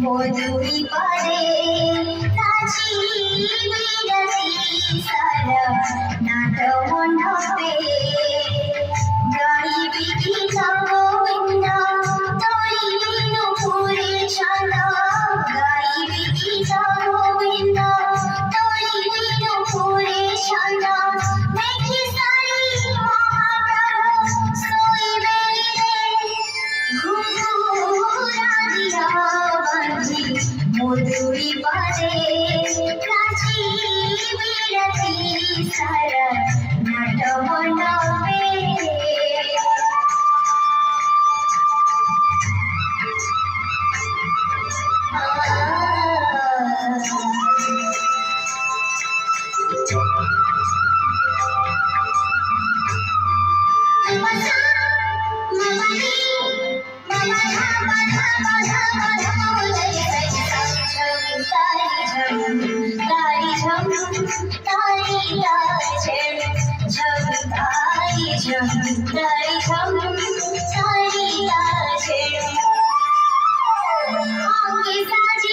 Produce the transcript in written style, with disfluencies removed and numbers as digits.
मधुरी पारे नाची बिरती सारा नाट मंडपे गाई गीत गोविंद तोरी बिनु पुरे छंद गाई गीत गोविंद तोरी बिनु पुरे छंद देखी सारी महाप्रभु सोई बेरिले घुघुरा दिया मधुरी पारे नाची बिरती सारा नाट मंडपे साजी